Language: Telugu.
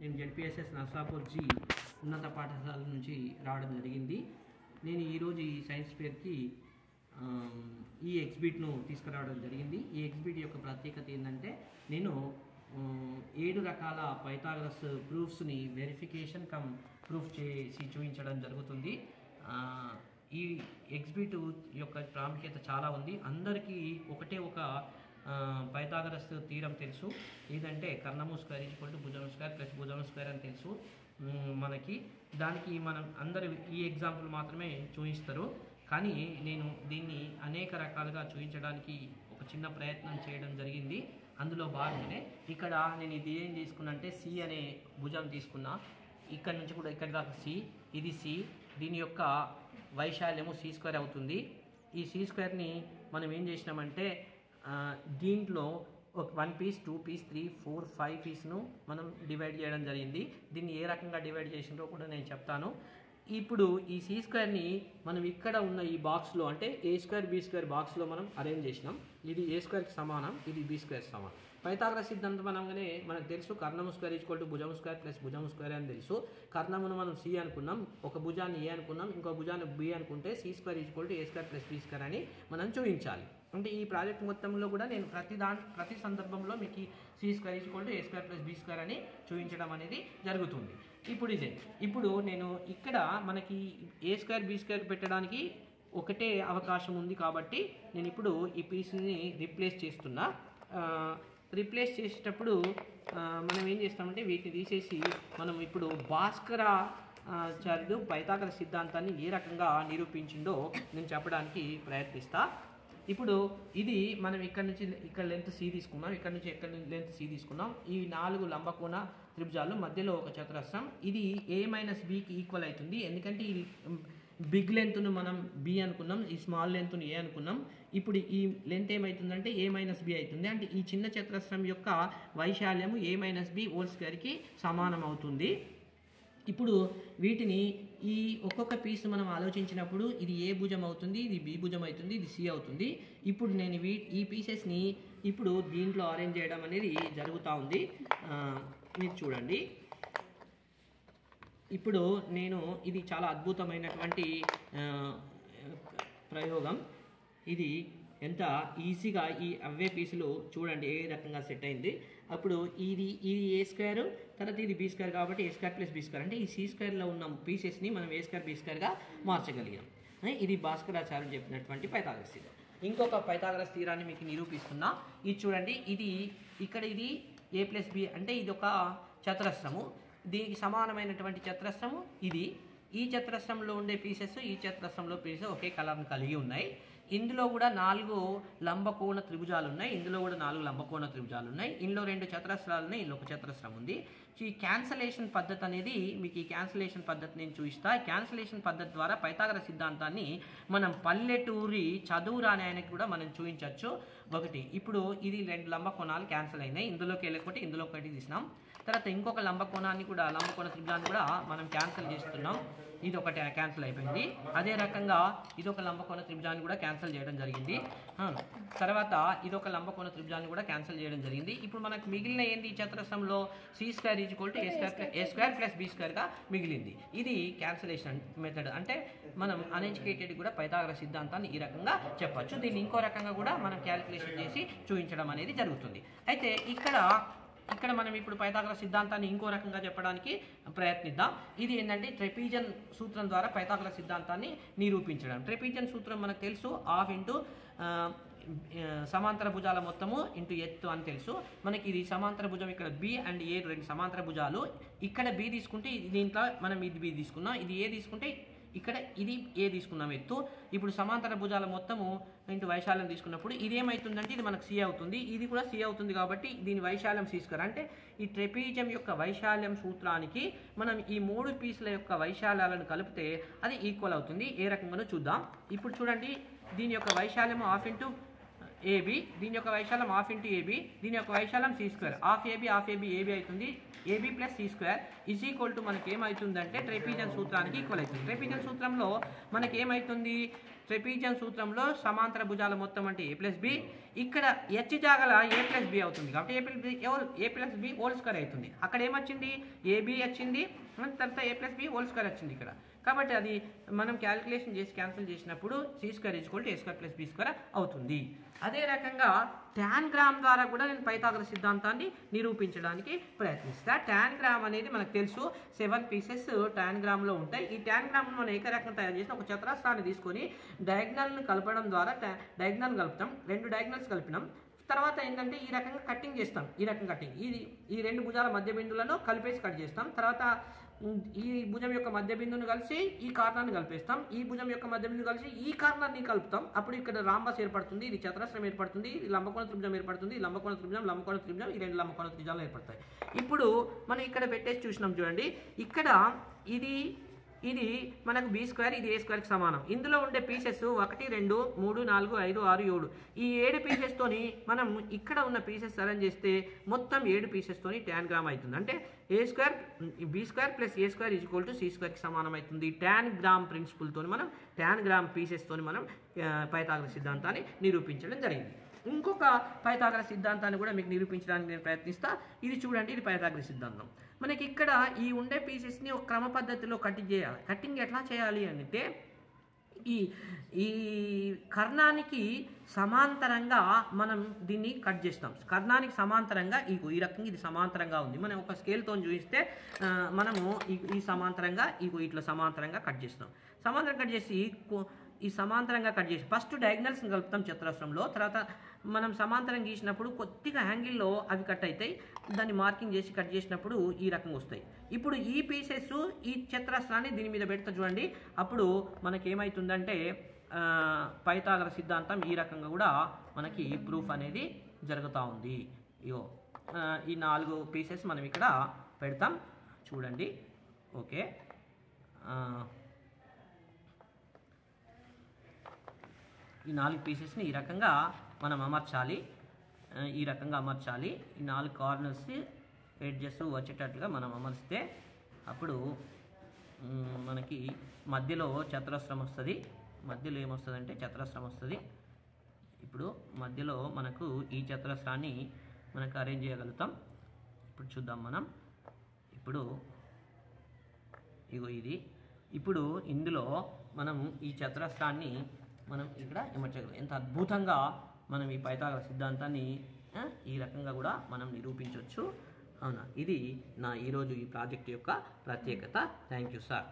నేను జెడ్పీఎస్ఎస్ నర్సాపూర్ జీ ఉన్నత పాఠశాల నుంచి రావడం జరిగింది. నేను ఈరోజు ఈ సైన్స్ ఫేర్కి ఈ ఎగ్జిబిట్ను తీసుకురావడం జరిగింది. ఈ ఎగ్జిబిట్ యొక్క ప్రత్యేకత ఏంటంటే నేను 7 రకాల పైథాగరస్ ప్రూఫ్స్ని వెరిఫికేషన్ ప్రూఫ్ చేసి చూపించడం జరుగుతుంది. ఈ ఎగ్జిబిట్ యొక్క ప్రాముఖ్యత చాలా ఉంది. అందరికీ ఒకటే ఒక పైథాగరస్ థీరం తెలుసు. ఏదంటే కర్ణము స్క్వేర్ ఈక్వల్ టు భుజం స్క్వేర్ ప్లస్ భుజం స్క్వేర్ అని తెలుసు మనకి. దానికి మనం అందరు ఈ ఎగ్జాంపుల్ మాత్రమే చూపిస్తారు, కానీ నేను దీన్ని అనేక రకాలుగా చూపించడానికి ఒక చిన్న ప్రయత్నం చేయడం జరిగింది. అందులో భాగంగానే ఇక్కడ నేను ఇది ఏం తీసుకున్నా అంటే సి అనే భుజం తీసుకున్నా. ఇక్కడ నుంచి కూడా ఇక్కడ దాకా సి, ఇది సి. దీని యొక్క వైశాల్యము సి స్క్వేర్ అవుతుంది. ఈ సి స్క్వేర్ని మనం ఏం చేసినామంటే దీంట్లో ఒక 1 పీస్ 2 పీస్ 3 4 5 పీస్ను మనం డివైడ్ చేయడం జరిగింది. దీన్ని ఏ రకంగా డివైడ్ చేసినారో కూడా నేను చెప్తాను. ఇప్పుడు ఈ సి స్క్వేర్ని మనం ఇక్కడ ఉన్న ఈ బాక్స్లో అంటే ఏ స్క్వేర్ బి స్క్వేర్ బాక్స్లో మనం అరేంజ్ చేసినాం. ఇది ఏ స్క్వేర్కి సమానం, ఇది బి స్క్వేర్ సమానం. పైథాగరస్ సిద్ధాంతం అనగానే మనకు తెలుసు కర్ణము స్క్వేర్ ఈక్వల్ టు భుజం స్క్వేర్ ప్లస్ భుజం స్క్వేర్ అని తెలుసు. కర్ణమును మనం సి అనుకున్నాం, ఒక భుజాన్ని ఏ అనుకున్నాం, ఇంకో భుజాన్ని బి అనుకుంటే C square equal to A square plus B square అని మనం చూపించాలి. అంటే ఈ ప్రాజెక్ట్ మొత్తంలో కూడా నేను ప్రతి సందర్భంలో మీకు C square equal to A square plus B square అని చూపించడం అనేది జరుగుతుంది. ఇప్పుడు నేను ఇక్కడ మనకి ఏ స్క్వేర్ బి స్క్వేర్ పెట్టడానికి ఒకటే అవకాశం ఉంది కాబట్టి నేను ఇప్పుడు ఈ పీస్ని రీప్లేస్ చేస్తున్నా. రీప్లేస్ చేసేటప్పుడు మనం ఏం చేస్తామంటే వీటిని తీసేసి మనం ఇప్పుడు భాస్కరాచార్యుడు పైథాగరస్ సిద్ధాంతాన్ని ఏ రకంగా నిరూపించిందో నేను చెప్పడానికి ప్రయత్నిస్తా. ఇప్పుడు ఇది మనం ఇక్కడ నుంచి ఇక్కడ లెంత్ సి తీసుకున్నాం, ఇక్కడ నుంచి ఇక్కడ లెంత్ సి తీసుకున్నాం. ఈ 4 లంబకోణ త్రిభుజాలు మధ్యలో ఒక చతురస్రం. ఇది ఏ మైనస్ బికి ఈక్వల్ అవుతుంది, ఎందుకంటే ఈ బిగ్ లెంత్ను మనం బి అనుకున్నాం, ఈ స్మాల్ లెంత్ను ఏ అనుకున్నాం. ఇప్పుడు ఈ లెంత్ ఏమవుతుందంటే ఏ మైనస్ బి అవుతుంది. అంటే ఈ చిన్న చతురస్రం యొక్క వైశాల్యము ఏ మైనస్ బి హోల్ స్క్వేర్కి సమానం అవుతుంది. ఇప్పుడు వీటిని ఈ ఒక్కొక్క పీస్ మనం ఆలోచించినప్పుడు ఇది ఏ భుజం అవుతుంది, ఇది బి భుజం అవుతుంది, ఇది సి అవుతుంది. ఇప్పుడు నేను ఈ పీసెస్ని ఇప్పుడు దీంట్లో అరేంజ్ చేయడం అనేది జరుగుతూ ఉంది. మీరు చూడండి. ఇప్పుడు నేను ఇది చాలా అద్భుతమైనటువంటి ప్రయోగం. ఇది ఎంత ఈజీగా ఈ అవే పీసులు చూడండి ఏ రకంగా సెట్ అయింది. అప్పుడు ఇది ఏ స్క్వేర్, తర్వాత ఇది బి స్క్వేర్ కాబట్టి ఏ స్క్వేర్ ప్లస్ బి స్క్వేర్ అంటే ఈ సి స్క్వేర్లో ఉన్న పీసెస్ని మనం ఏ స్క్వేర్ బి స్క్వేర్గా మార్చగలిగాం. ఇది భాస్కరాచార్యుడు చెప్పినటువంటి పైథాగరస్ థీరం. ఇంకొక పైథాగరస్ థీరాన్ని మీకు నిరూపిస్తున్నా. ఇది చూడండి. ఇది ఏ ప్లస్ బి అంటే ఇది ఒక చతురస్రము. దీనికి సమానమైనటువంటి చతురస్రము ఇది. ఈ చతురస్రంలో ఉండే పీసెస్ ఈ చతురస్రంలో పీసెస్ ఒకే కలర్ని కలిగి ఉన్నాయి. ఇందులో కూడా 4 లంబకోణ త్రిభుజాలు ఉన్నాయి, ఇందులో కూడా 4 లంబకోణ త్రిభుజాలు ఉన్నాయి. ఇందులో 2 చతురస్రాలు ఉన్నాయి, ఇందులో ఒక చతురస్రం ఉంది. ఈ క్యాన్సలేషన్ పద్ధతి అనేది మీకు ఈ క్యాన్సలేషన్ పద్ధతి నేను చూపిస్తా. క్యాన్సలేషన్ పద్ధతి ద్వారా పైథాగరస్ సిద్ధాంతాన్ని మనం పల్లెటూరి చదువు రాని ఆయనకి కూడా మనం చూపించవచ్చు. ఇప్పుడు ఇది 2 లంబకోణాలు క్యాన్సిల్ అయినాయి, ఇందులోకి వెళ్ళకపోతే ఇందులో ఒకటి తీసినాం. తర్వాత ఇంకొక లంబకోణ త్రిభుజాన్ని కూడా మనం క్యాన్సిల్ చేస్తున్నాం. ఇది ఒకటి క్యాన్సిల్ అయిపోయింది. అదే రకంగా ఇదొక లంబకోణ త్రిభుజాన్ని కూడా క్యాన్సిల్ చేయడం జరిగింది. తర్వాత ఇదొక లంబకోణ త్రిభుజాన్ని కూడా క్యాన్సిల్ చేయడం జరిగింది. ఇప్పుడు మనకు మిగిలిన ఏంది చతురస్రంలో C square equal to A square plus B స్క్వేర్గా మిగిలింది. ఇది క్యాన్సిలేషన్ మెథడ్. అంటే మనం అన్ఎడ్యుకేటెడ్ కూడా పైథాగరస్ సిద్ధాంతాన్ని ఈ రకంగా చెప్పచ్చు. దీన్ని ఇంకో రకంగా కూడా మనం క్యాలిక్యులేషన్ చేసి చూపించడం అనేది జరుగుతుంది. అయితే ఇక్కడ మనం ఇప్పుడు పైథాగరస్ సిద్ధాంతాన్ని ఇంకో రకంగా చెప్పడానికి ప్రయత్నిద్దాం. ఇది ఏంటంటే ట్రెపీజియన్ సూత్రం ద్వారా పైథాగరస్ సిద్ధాంతాన్ని నిరూపించడం. ట్రెపీజియన్ సూత్రం మనకు తెలుసు, హాఫ్ ఇంటూ సమాంతర భుజాల మొత్తము ఇంటూ ఎత్తు అని తెలుసు మనకి. ఇది సమాంతర భుజం, ఇక్కడ బి అండ్ ఏ 2 సమాంతర భుజాలు. ఇక్కడ బి తీసుకుంటే దీంట్లో మనం ఇది బి తీసుకున్నాం, ఇది ఏ తీసుకుంటే ఇక్కడ ఇది ఏ తీసుకున్నాం ఎత్తు. ఇప్పుడు సమాంతర భుజాల మొత్తము ఇంటూ వైశాల్యం తీసుకున్నప్పుడు ఇది ఏమవుతుందంటే ఇది మనకు సి అవుతుంది, ఇది కూడా సి అవుతుంది. కాబట్టి దీని వైశాల్యం సి స్క్వేర్. అంటే ఈ ట్రెపీజియం యొక్క వైశాల్యం సూత్రానికి మనం ఈ 3 పీసుల యొక్క వైశాల్యాలను కలిపితే అది ఈక్వల్ అవుతుంది. ఏ రకంగానో చూద్దాం. ఇప్పుడు చూడండి, దీని యొక్క వైశాల్యము హాఫ్ ఇంటూ ఏబి, దీని యొక్క వైశాల్యం హాఫ్ ఇంటూ ఏబి, దీని యొక్క వైశాల్యం C square, half A B A B అవుతుంది. A B plus C square is equal to మనకి ఏమవుతుందంటే ట్రెపీజియన్ సూత్రానికి ఈక్వల్ అవుతుంది. ట్రెపీజియన్ సూత్రంలో మనకి ఏమవుతుంది, ట్రెపీజియన్ సూత్రంలో సమాంతర భుజాల మొత్తం అంటే ఏ ప్లస్ బి, ఇక్కడ హెచ్ జాగల ఏ ప్లస్ బి అవుతుంది కాబట్టి A plus B whole square అవుతుంది. అక్కడ ఏమొచ్చింది, ఏబి వచ్చింది, తర్వాత A plus B whole square వచ్చింది ఇక్కడ. కాబట్టి అది మనం క్యాలిక్యులేషన్ చేసి క్యాన్సిల్ చేసినప్పుడు C square equal to A square plus B square అవుతుంది. అదే రకంగా tan గ్రామ్ ద్వారా కూడా నేను పైథాగరస్ సిద్ధాంతాన్ని నిరూపించడానికి ప్రయత్నిస్తా. tan గ్రామ్ అనేది మనకు తెలుసు 7 పీసెస్ tan గ్రామ్లో ఉంటాయి. ఈ tan గ్రామ్ మనం ఏకరకం తయారు చేసిన ఒక చతురస్రాన్ని తీసుకొని డయాగ్నల్ని కలపడం ద్వారా డయాగ్నల్ కలుపుతాం, 2 డయాగ్నల్స్ కలిపినాం. తర్వాత ఏంటంటే ఈ రకంగా కట్టింగ్ చేస్తాం, ఈ రకం కట్టింగ్, ఈ 2 భుజాల మధ్య బిందువులను కలిపేసి కట్ చేస్తాం. తర్వాత ఈ భుజం యొక్క మధ్య బిందువును కలిసి ఈ కార్నర్ని కలిపేస్తాం, ఈ భుజం యొక్క మధ్య బిందువు కలిసి ఈ కార్నర్ని కలుపుతాం. అప్పుడు ఇక్కడ రాంబస్ ఏర్పడుతుంది, ఇది చతురస్రం ఏర్పడుతుంది, ఇది లంబకోణ త్రిభుజం ఏర్పడుతుంది, లంబకోణ త్రిభుజం, ఈ 2 లంబకోణ త్రిభుజాలు ఏర్పడతాయి. ఇప్పుడు మనం ఇక్కడ పెట్టేసి చూసినాం చూడండి, ఇక్కడ ఇది మనకు బి స్క్వేర్, ఇది ఏ స్క్వేర్కి సమానం. ఇందులో ఉండే పీసెస్ 1 2 3 4 5 6 7, ఈ 7 పీసెస్తోని మనం ఇక్కడ ఉన్న పీసెస్ అరేంజ్ చేస్తే మొత్తం 7 పీసెస్తోని tan గ్రామ్ అవుతుంది. అంటే A square B square plus A square is equal to C స్క్వేర్కి సమానం అవుతుంది. tan గ్రామ్ ప్రిన్సిపుల్తో మనం tan గ్రామ్ పీసెస్తోని మనం పైథాగరస్ సిద్ధాంతాన్ని నిరూపించడం జరిగింది. ఇంకొక పైథాగరస్ సిద్ధాంతాన్ని కూడా మీకు నిరూపించడానికి నేను ప్రయత్నిస్తా. ఇది చూడండి, ఇది పైథాగరస్ సిద్ధాంతం. మనకి ఇక్కడ ఈ ఉండే పీసెస్ని ఒక క్రమ పద్ధతిలో కటింగ్ చేయాలి. కటింగ్ ఎట్లా చేయాలి అంటే ఈ కర్ణానికి సమాంతరంగా మనం దీన్ని కట్ చేస్తాం. కర్ణానికి సమాంతరంగా ఈ రకంగా ఇది సమాంతరంగా ఉంది. మనం ఒక స్కేల్తో చూపిస్తే మనము ఈ సమాంతరంగా ఇట్లా సమాంతరంగా కట్ చేస్తాం. సమాంతరం కట్ చేసి ఈ సమాంతరంగా కట్ చేసి ఫస్ట్ డయాగ్నల్స్ని కలుపుతాం చతురస్రంలో. తర్వాత మనం సమాంతరం గీసినప్పుడు కొద్దిగా యాంగిల్లో అవి కట్ అవుతాయి, దాన్ని మార్కింగ్ చేసి కట్ చేసినప్పుడు ఈ రకంగా వస్తాయి. ఇప్పుడు ఈ పీసెస్ ఈ చతురస్రాన్ని దీని మీద పెడతా చూడండి, అప్పుడు మనకి ఏమవుతుందంటే పైథాగరస్ సిద్ధాంతం ఈ రకంగా కూడా మనకి ప్రూఫ్ అనేది జరుగుతూ ఉంది. ఇగో ఈ 4 పీసెస్ మనం ఇక్కడ పెడతాం చూడండి. ఓకే, ఈ 4 పీసెస్ని ఈ రకంగా మనం అమర్చాలి, ఈ రకంగా అమర్చాలి. ఈ 4 కార్నర్స్ ఎడ్జెస్ వచ్చేటట్లుగా మనం అమర్స్తే అప్పుడు మనకి మధ్యలో చతురస్రం వస్తుంది. మధ్యలో ఏమొస్తుందంటే చతురస్రం వస్తుంది. ఇప్పుడు మధ్యలో మనకు ఈ చతురస్రాన్ని మనకు అరేంజ్ చేయగలుగుతాం. ఇప్పుడు చూద్దాం మనం. ఇప్పుడు ఇగో ఇది. ఇప్పుడు ఇందులో మనం ఈ చతురస్రాన్ని మనం ఇక్కడ ఏమర్చగలం. ఎంత అద్భుతంగా మనం ఈ పైథాగరస్ సిద్ధాంతాన్ని ఈ రకంగా కూడా మనం నిరూపించవచ్చు. అవునా, ఇది నా ఈరోజు ఈ ప్రాజెక్ట్ యొక్క ప్రత్యేకత. Thank you sir.